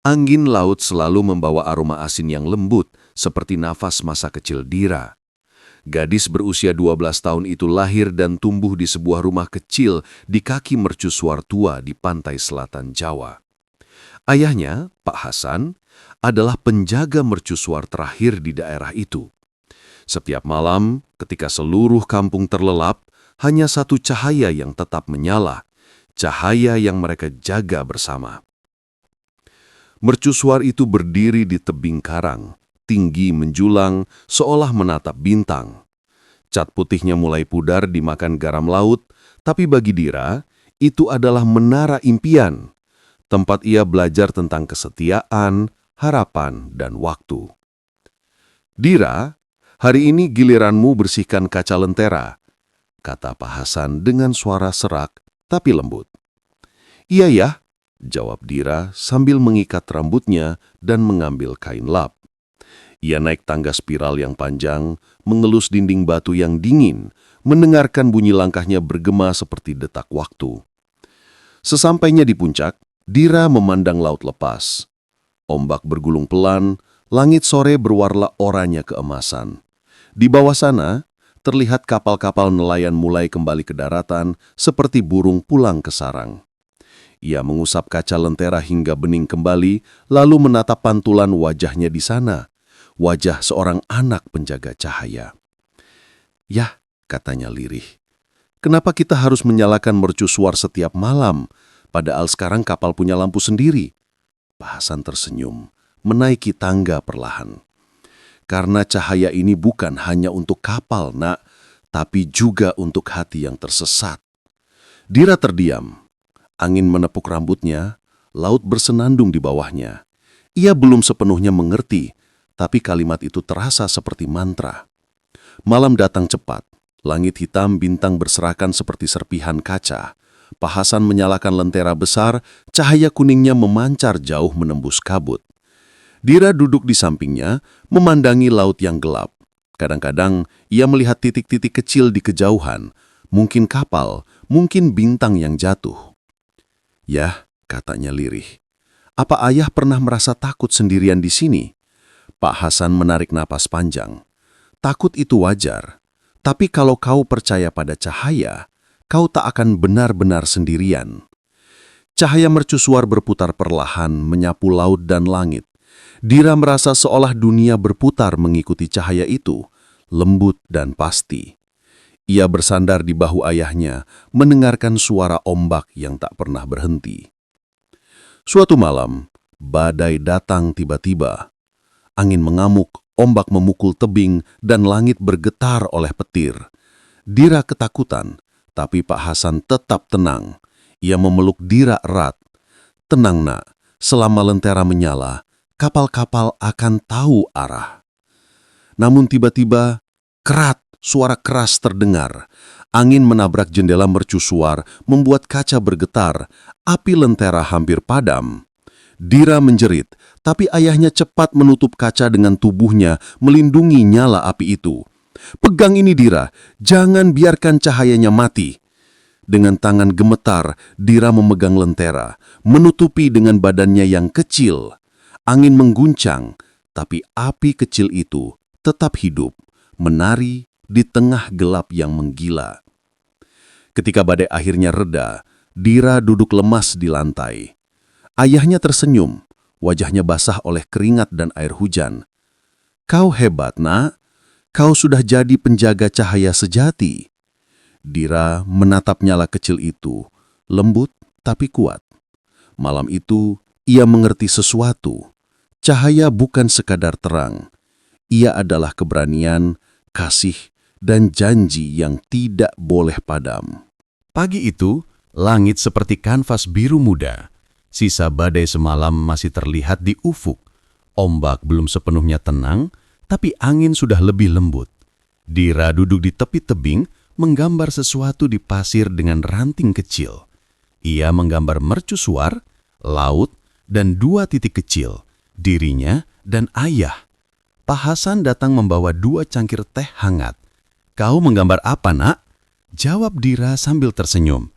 Angin laut selalu membawa aroma asin yang lembut, seperti nafas masa kecil Dira. Gadis berusia 12 tahun itu lahir dan tumbuh di sebuah rumah kecil di kaki mercusuar tua di pantai selatan Jawa. Ayahnya, Pak Hasan, adalah penjaga mercusuar terakhir di daerah itu. Setiap malam, ketika seluruh kampung terlelap, hanya satu cahaya yang tetap menyala, cahaya yang mereka jaga bersama. Mercusuar itu berdiri di tebing karang, tinggi menjulang, seolah menatap bintang. Cat putihnya mulai pudar dimakan garam laut, tapi bagi Dira, itu adalah menara impian, tempat ia belajar tentang kesetiaan, harapan, dan waktu. Dira, hari ini giliranmu bersihkan kaca lentera, kata Pak Hasan dengan suara serak tapi lembut. Iya ya, jawab Dira sambil mengikat rambutnya dan mengambil kain lap. Ia naik tangga spiral yang panjang, mengelus dinding batu yang dingin, mendengarkan bunyi langkahnya bergema seperti detak waktu. Sesampainya di puncak, Dira memandang laut lepas. Ombak bergulung pelan, langit sore berwarna oranye keemasan. Di bawah sana, terlihat kapal-kapal nelayan mulai kembali ke daratan seperti burung pulang ke sarang. Ia mengusap kaca lentera hingga bening kembali, lalu menatap pantulan wajahnya di sana, wajah seorang anak penjaga cahaya. Yah, katanya lirih, kenapa kita harus menyalakan mercusuar setiap malam, padahal sekarang kapal punya lampu sendiri? Pak Hasan tersenyum, menaiki tangga perlahan. Karena cahaya ini bukan hanya untuk kapal, nak, tapi juga untuk hati yang tersesat. Dira terdiam. Angin menepuk rambutnya, laut bersenandung di bawahnya. Ia belum sepenuhnya mengerti, tapi kalimat itu terasa seperti mantra. Malam datang cepat, langit hitam bintang berserakan seperti serpihan kaca. Pak Hasan menyalakan lentera besar, cahaya kuningnya memancar jauh menembus kabut. Dira duduk di sampingnya, memandangi laut yang gelap. Kadang-kadang ia melihat titik-titik kecil di kejauhan, mungkin kapal, mungkin bintang yang jatuh. Yah, katanya lirih, apa ayah pernah merasa takut sendirian di sini? Pak Hasan menarik napas panjang. Takut itu wajar, tapi kalau kau percaya pada cahaya, kau tak akan benar-benar sendirian. Cahaya mercusuar berputar perlahan, menyapu laut dan langit. Dira merasa seolah dunia berputar mengikuti cahaya itu, lembut dan pasti. Ia bersandar di bahu ayahnya, mendengarkan suara ombak yang tak pernah berhenti. Suatu malam, badai datang tiba-tiba. Angin mengamuk, ombak memukul tebing, dan langit bergetar oleh petir. Dira ketakutan, tapi Pak Hasan tetap tenang. Ia memeluk Dira erat. Tenang, nak, selama lentera menyala, kapal-kapal akan tahu arah. Namun tiba-tiba, kerat, suara keras terdengar. Angin menabrak jendela mercusuar, membuat kaca bergetar. Api lentera hampir padam. Dira menjerit, tapi ayahnya cepat menutup kaca dengan tubuhnya, melindungi nyala api itu. Pegang ini Dira, jangan biarkan cahayanya mati. Dengan tangan gemetar, Dira memegang lentera, menutupi dengan badannya yang kecil. Angin mengguncang, tapi api kecil itu tetap hidup, menari di tengah gelap yang menggila. Ketika badai akhirnya reda, Dira duduk lemas di lantai. Ayahnya tersenyum, wajahnya basah oleh keringat dan air hujan. Kau hebat, nak. Kau sudah jadi penjaga cahaya sejati. Dira menatap nyala kecil itu, lembut tapi kuat. Malam itu, ia mengerti sesuatu. Cahaya bukan sekadar terang. Ia adalah keberanian, kasih, dan janji yang tidak boleh padam. Pagi itu, langit seperti kanvas biru muda. Sisa badai semalam masih terlihat di ufuk. Ombak belum sepenuhnya tenang, tapi angin sudah lebih lembut. Dira duduk di tepi tebing, menggambar sesuatu di pasir dengan ranting kecil. Ia menggambar mercusuar, laut, dan 2 titik kecil, dirinya dan ayah. Pak Hasan datang membawa 2 cangkir teh hangat. Kau menggambar apa, nak? Jawab Dira sambil tersenyum.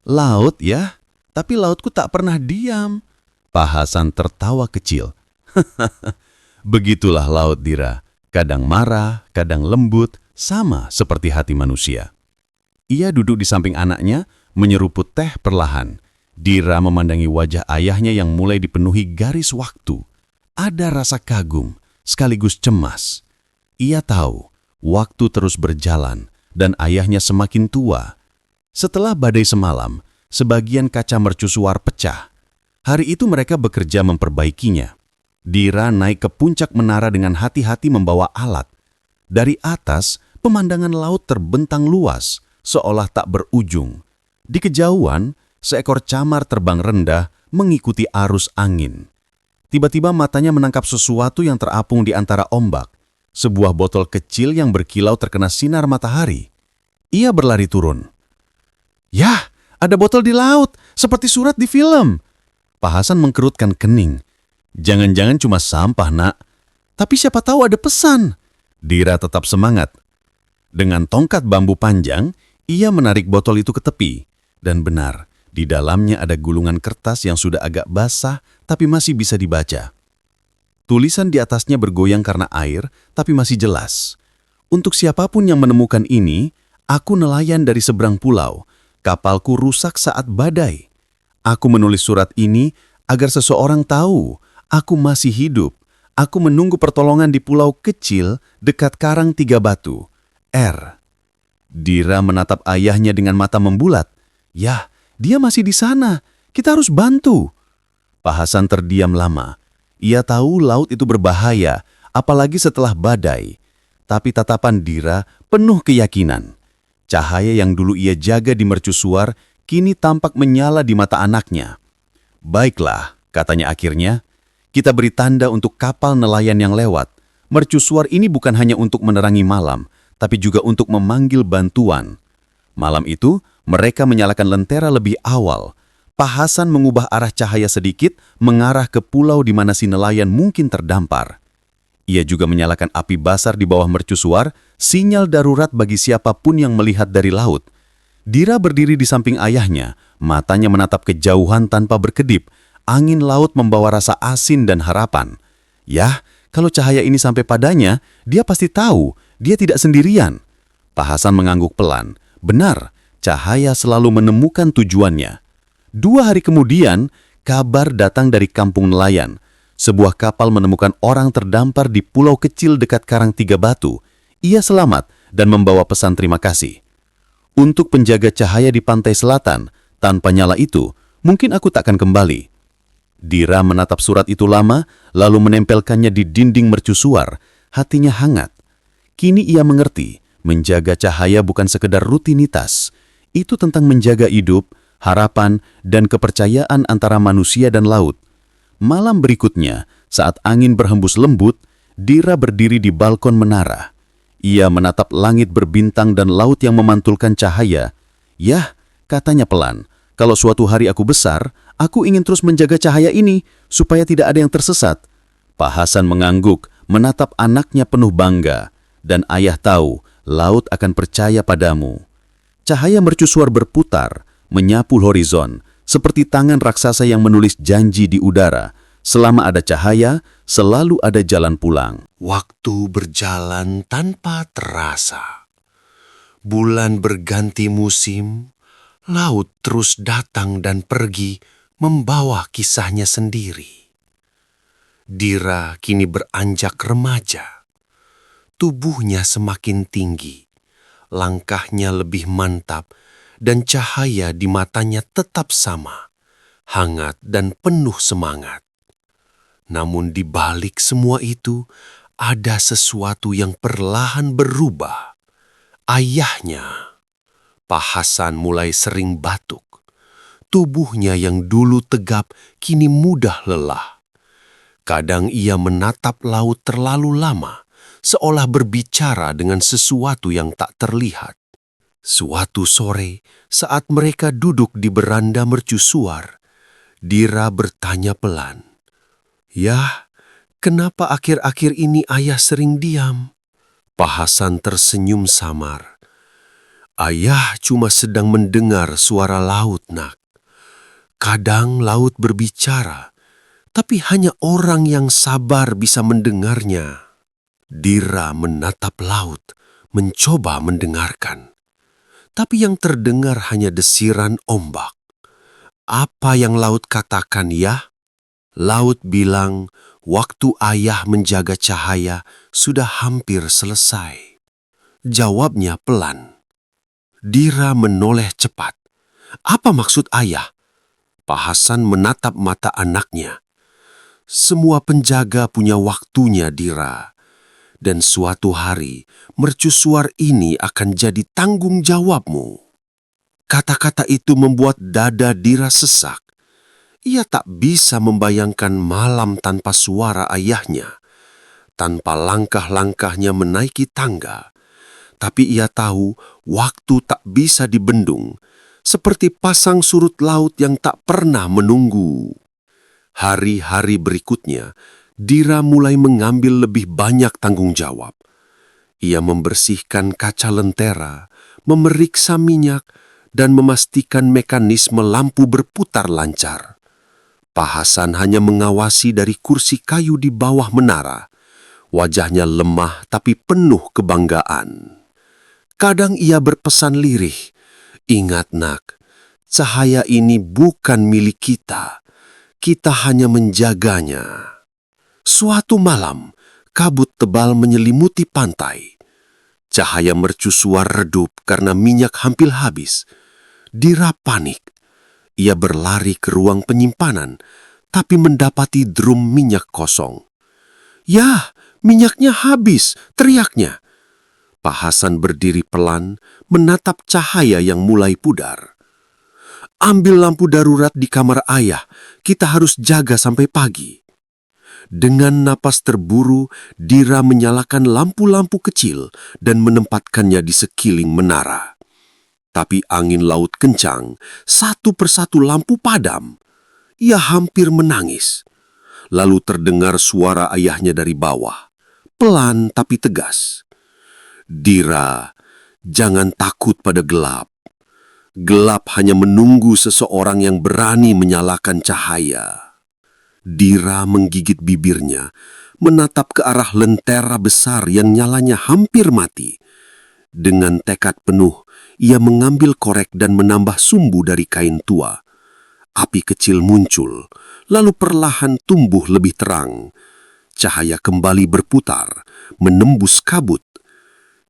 Laut ya, tapi lautku tak pernah diam. Pak Hasan tertawa kecil. Begitulah laut, Dira. Kadang marah, kadang lembut, sama seperti hati manusia. Ia duduk di samping anaknya, menyeruput teh perlahan. Dira memandangi wajah ayahnya yang mulai dipenuhi garis waktu. Ada rasa kagum, sekaligus cemas. Ia tahu, waktu terus berjalan, dan ayahnya semakin tua. Setelah badai semalam, sebagian kaca mercusuar pecah. Hari itu mereka bekerja memperbaikinya. Dira naik ke puncak menara dengan hati-hati membawa alat. Dari atas, pemandangan laut terbentang luas, seolah tak berujung. Di kejauhan, seekor camar terbang rendah mengikuti arus angin. Tiba-tiba matanya menangkap sesuatu yang terapung di antara ombak. Sebuah botol kecil yang berkilau terkena sinar matahari. Ia berlari turun. Yah, ada botol di laut, seperti surat di film. Pak Hasan mengkerutkan kening. Jangan-jangan cuma sampah, Nak. Tapi siapa tahu ada pesan. Dira tetap semangat. Dengan tongkat bambu panjang, ia menarik botol itu ke tepi. Dan benar, di dalamnya ada gulungan kertas yang sudah agak basah, tapi masih bisa dibaca. Tulisan di atasnya bergoyang karena air, tapi masih jelas. Untuk siapapun yang menemukan ini, aku nelayan dari seberang pulau. Kapalku rusak saat badai. Aku menulis surat ini agar seseorang tahu aku masih hidup. Aku menunggu pertolongan di pulau kecil dekat Karang Tiga Batu. R. Dira menatap ayahnya dengan mata membulat. Yah, dia masih di sana. Kita harus bantu. Pak Hasan terdiam lama. Ia tahu laut itu berbahaya, apalagi setelah badai. Tapi tatapan Dira penuh keyakinan. Cahaya yang dulu ia jaga di mercusuar kini tampak menyala di mata anaknya. Baiklah, katanya akhirnya, kita beri tanda untuk kapal nelayan yang lewat. Mercusuar ini bukan hanya untuk menerangi malam, tapi juga untuk memanggil bantuan. Malam itu, mereka menyalakan lentera lebih awal. Pak Hasan mengubah arah cahaya sedikit, mengarah ke pulau di mana si nelayan mungkin terdampar. Ia juga menyalakan api basar di bawah mercusuar, sinyal darurat bagi siapapun yang melihat dari laut. Dira berdiri di samping ayahnya, matanya menatap kejauhan tanpa berkedip. Angin laut membawa rasa asin dan harapan. Yah, kalau cahaya ini sampai padanya, dia pasti tahu dia tidak sendirian. Pak Hasan mengangguk pelan. Benar, cahaya selalu menemukan tujuannya. 2 hari kemudian, kabar datang dari kampung nelayan. Sebuah kapal menemukan orang terdampar di pulau kecil dekat Karang Tiga Batu. Ia selamat dan membawa pesan terima kasih. Untuk penjaga cahaya di pantai selatan, tanpa nyala itu, mungkin aku takkan kembali. Dira menatap surat itu lama, lalu menempelkannya di dinding mercusuar. Hatinya hangat. Kini ia mengerti, menjaga cahaya bukan sekedar rutinitas. Itu tentang menjaga hidup, harapan, dan kepercayaan antara manusia dan laut. Malam berikutnya, saat angin berhembus lembut, Dira berdiri di balkon menara. Ia menatap langit berbintang dan laut yang memantulkan cahaya. Yah, katanya pelan, kalau suatu hari aku besar, aku ingin terus menjaga cahaya ini, supaya tidak ada yang tersesat. Pak Hasan mengangguk, menatap anaknya penuh bangga. Dan ayah tahu, laut akan percaya padamu. Cahaya mercusuar berputar, menyapu horizon, seperti tangan raksasa yang menulis janji di udara. Selama ada cahaya, selalu ada jalan pulang. Waktu berjalan tanpa terasa. Bulan berganti musim, laut terus datang dan pergi membawa kisahnya sendiri. Dira kini beranjak remaja. Tubuhnya semakin tinggi, langkahnya lebih mantap, dan cahaya di matanya tetap sama, hangat dan penuh semangat. Namun di balik semua itu, ada sesuatu yang perlahan berubah. Ayahnya, Pak Hasan, mulai sering batuk. Tubuhnya yang dulu tegap kini mudah lelah. Kadang ia menatap laut terlalu lama, seolah berbicara dengan sesuatu yang tak terlihat. Suatu sore, saat mereka duduk di beranda mercusuar, Dira bertanya pelan, "Yah, kenapa akhir-akhir ini ayah sering diam?" Pak Hasan tersenyum samar. "Ayah cuma sedang mendengar suara laut, Nak. Kadang laut berbicara, tapi hanya orang yang sabar bisa mendengarnya. Dira menatap laut, mencoba mendengarkan. Tapi yang terdengar hanya desiran ombak. Apa yang laut katakan ya? Laut bilang, waktu ayah menjaga cahaya sudah hampir selesai. Jawabnya pelan. Dira menoleh cepat. Apa maksud ayah? Pak Hasan menatap mata anaknya. Semua penjaga punya waktunya, Dira. Dan suatu hari, mercusuar ini akan jadi tanggung jawabmu. Kata-kata itu membuat dada Dira sesak. Ia tak bisa membayangkan malam tanpa suara ayahnya, tanpa langkah-langkahnya menaiki tangga. Tapi ia tahu waktu tak bisa dibendung, seperti pasang surut laut yang tak pernah menunggu. Hari-hari berikutnya, Dira mulai mengambil lebih banyak tanggung jawab. Ia membersihkan kaca lentera, memeriksa minyak, dan memastikan mekanisme lampu berputar lancar. Pak Hasan hanya mengawasi dari kursi kayu di bawah menara. Wajahnya lemah tapi penuh kebanggaan. Kadang ia berpesan lirih, "Ingat nak, cahaya ini bukan milik kita. Kita hanya menjaganya." Suatu malam, kabut tebal menyelimuti pantai. Cahaya mercusuar redup karena minyak hampir habis. Dira panik. Ia berlari ke ruang penyimpanan, tapi mendapati drum minyak kosong. "Yah, minyaknya habis!" teriaknya. Pak Hasan berdiri pelan, menatap cahaya yang mulai pudar. "Ambil lampu darurat di kamar ayah, kita harus jaga sampai pagi." Dengan napas terburu, Dira menyalakan lampu-lampu kecil dan menempatkannya di sekeliling menara. Tapi angin laut kencang, satu persatu lampu padam. Ia hampir menangis. Lalu terdengar suara ayahnya dari bawah, pelan tapi tegas. "Dira, jangan takut pada gelap. Gelap hanya menunggu seseorang yang berani menyalakan cahaya." Dira menggigit bibirnya, menatap ke arah lentera besar yang nyalanya hampir mati. Dengan tekad penuh, ia mengambil korek dan menambah sumbu dari kain tua. Api kecil muncul, lalu perlahan tumbuh lebih terang. Cahaya kembali berputar, menembus kabut.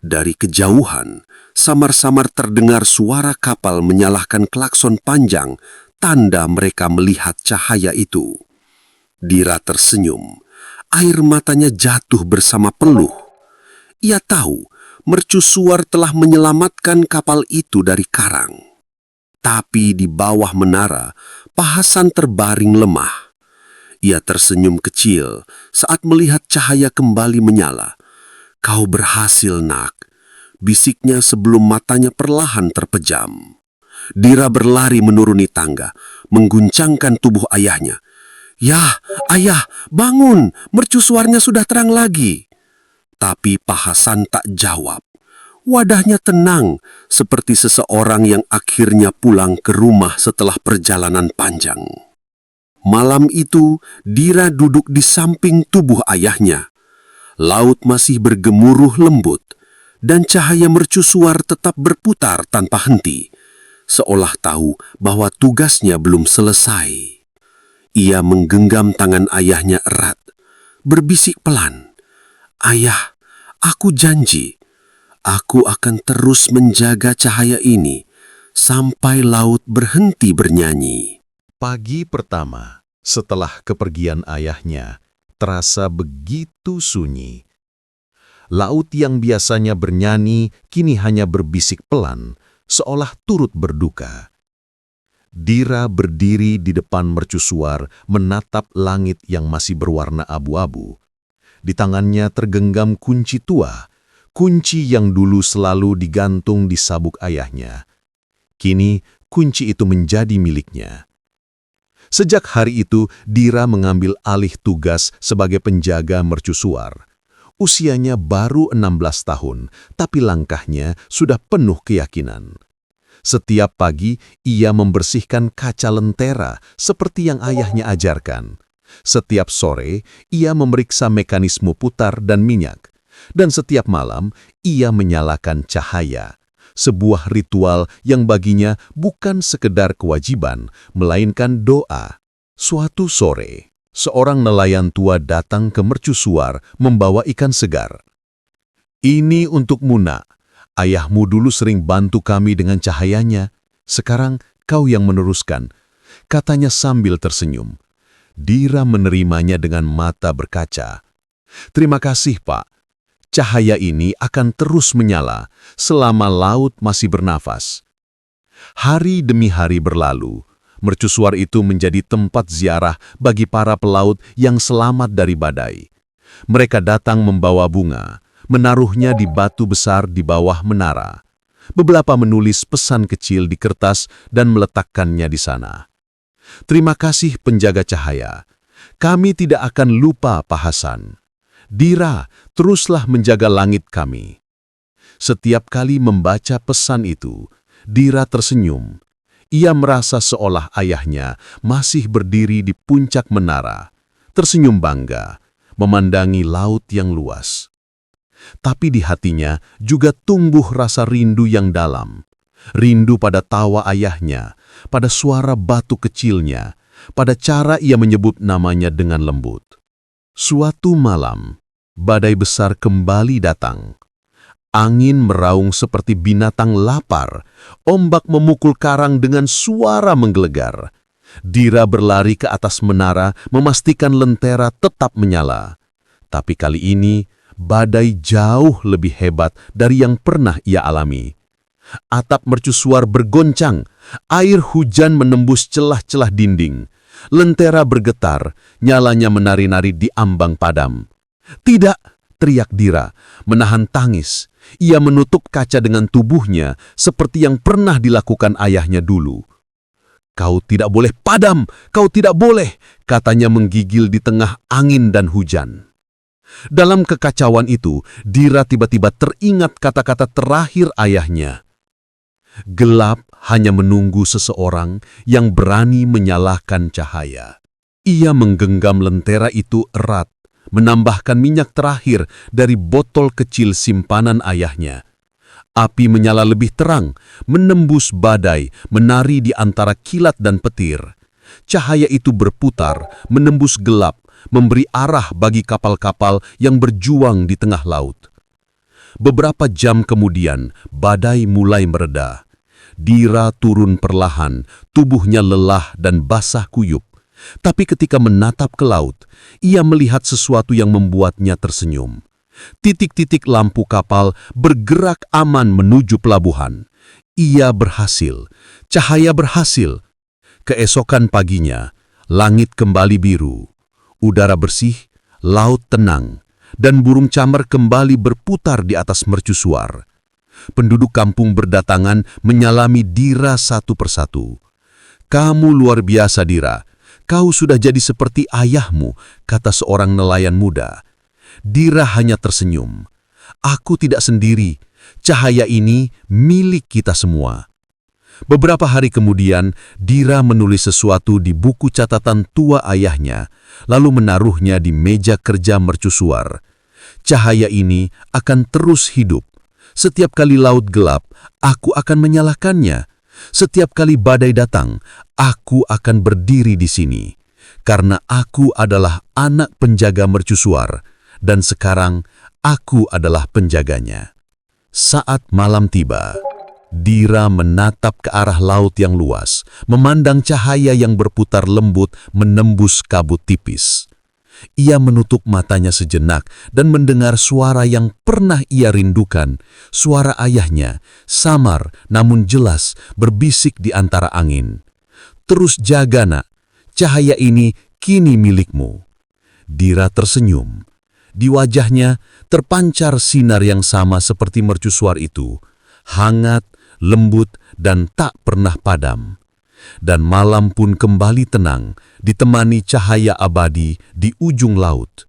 Dari kejauhan, samar-samar terdengar suara kapal menyalahkan klakson panjang, tanda mereka melihat cahaya itu. Dira tersenyum. Air matanya jatuh bersama peluh. Ia tahu mercusuar telah menyelamatkan kapal itu dari karang. Tapi di bawah menara, Pak Hasan terbaring lemah. Ia tersenyum kecil saat melihat cahaya kembali menyala. "Kau berhasil, nak," bisiknya sebelum matanya perlahan terpejam. Dira berlari menuruni tangga, mengguncangkan tubuh ayahnya. "Yah, ayah, bangun, mercusuarnya sudah terang lagi." Tapi Pak Hasan tak jawab. Wadahnya tenang, seperti seseorang yang akhirnya pulang ke rumah setelah perjalanan panjang. Malam itu, Dira duduk di samping tubuh ayahnya. Laut masih bergemuruh lembut, dan cahaya mercusuar tetap berputar tanpa henti, seolah tahu bahwa tugasnya belum selesai. Ia menggenggam tangan ayahnya erat, berbisik pelan, "Ayah, aku janji, aku akan terus menjaga cahaya ini sampai laut berhenti bernyanyi." Pagi pertama, setelah kepergian ayahnya, terasa begitu sunyi. Laut yang biasanya bernyanyi, kini hanya berbisik pelan, seolah turut berduka. Dira berdiri di depan mercusuar, menatap langit yang masih berwarna abu-abu. Di tangannya tergenggam kunci tua, kunci yang dulu selalu digantung di sabuk ayahnya. Kini, kunci itu menjadi miliknya. Sejak hari itu, Dira mengambil alih tugas sebagai penjaga mercusuar. Usianya baru 16 tahun, tapi langkahnya sudah penuh keyakinan. Setiap pagi, ia membersihkan kaca lentera seperti yang ayahnya ajarkan. Setiap sore, ia memeriksa mekanisme putar dan minyak. Dan setiap malam, ia menyalakan cahaya. Sebuah ritual yang baginya bukan sekedar kewajiban, melainkan doa. Suatu sore, seorang nelayan tua datang ke mercusuar membawa ikan segar. "Ini untukmu, Nak. Ayahmu dulu sering bantu kami dengan cahayanya. Sekarang kau yang meneruskan," katanya sambil tersenyum. Dira menerimanya dengan mata berkaca. "Terima kasih, Pak. Cahaya ini akan terus menyala selama laut masih bernafas." Hari demi hari berlalu. Mercusuar itu menjadi tempat ziarah bagi para pelaut yang selamat dari badai. Mereka datang membawa bunga, menaruhnya di batu besar di bawah menara. Beberapa menulis pesan kecil di kertas dan meletakkannya di sana. "Terima kasih penjaga cahaya. Kami tidak akan lupa Pak Hasan. Dira, teruslah menjaga langit kami." Setiap kali membaca pesan itu, Dira tersenyum. Ia merasa seolah ayahnya masih berdiri di puncak menara, tersenyum bangga, memandangi laut yang luas. Tapi di hatinya juga tumbuh rasa rindu yang dalam. Rindu pada tawa ayahnya, pada suara batu kecilnya, pada cara ia menyebut namanya dengan lembut. Suatu malam, badai besar kembali datang. Angin meraung seperti binatang lapar, ombak memukul karang dengan suara menggelegar. Dira berlari ke atas menara memastikan lentera tetap menyala. Tapi kali ini, badai jauh lebih hebat dari yang pernah ia alami. Atap mercusuar bergoncang, air hujan menembus celah-celah dinding. Lentera bergetar, nyalanya menari-nari di ambang padam. "Tidak!" teriak Dira, menahan tangis. Ia menutup kaca dengan tubuhnya seperti yang pernah dilakukan ayahnya dulu. "Kau tidak boleh padam, kau tidak boleh," katanya menggigil di tengah angin dan hujan. Dalam kekacauan itu, Dira tiba-tiba teringat kata-kata terakhir ayahnya. "Gelap hanya menunggu seseorang yang berani menyalakan cahaya." Ia menggenggam lentera itu erat, menambahkan minyak terakhir dari botol kecil simpanan ayahnya. Api menyala lebih terang, menembus badai, menari di antara kilat dan petir. Cahaya itu berputar, menembus gelap, memberi arah bagi kapal-kapal yang berjuang di tengah laut. Beberapa jam kemudian, badai mulai mereda. Dira turun perlahan, tubuhnya lelah dan basah kuyup. Tapi ketika menatap ke laut, ia melihat sesuatu yang membuatnya tersenyum. Titik-titik lampu kapal bergerak aman menuju pelabuhan. Ia berhasil, cahaya berhasil. Keesokan paginya, langit kembali biru, udara bersih, laut tenang, dan burung camar kembali berputar di atas mercusuar. Penduduk kampung berdatangan menyalami Dira satu persatu. "Kamu luar biasa, Dira. Kau sudah jadi seperti ayahmu," kata seorang nelayan muda. Dira hanya tersenyum. "Aku tidak sendiri. Cahaya ini milik kita semua." Beberapa hari kemudian, Dira menulis sesuatu di buku catatan tua ayahnya, lalu menaruhnya di meja kerja mercusuar. "Cahaya ini akan terus hidup. Setiap kali laut gelap, aku akan menyalakannya. Setiap kali badai datang, aku akan berdiri di sini. Karena aku adalah anak penjaga mercusuar, dan sekarang aku adalah penjaganya." Saat malam tiba, Dira menatap ke arah laut yang luas, memandang cahaya yang berputar lembut menembus kabut tipis. Ia menutup matanya sejenak dan mendengar suara yang pernah ia rindukan, suara ayahnya, samar namun jelas berbisik di antara angin. "Terus jaga, Nak. Cahaya ini kini milikmu." Dira tersenyum. Di wajahnya terpancar sinar yang sama seperti mercusuar itu, hangat, lembut, dan tak pernah padam. Dan malam pun kembali tenang, ditemani cahaya abadi di ujung laut.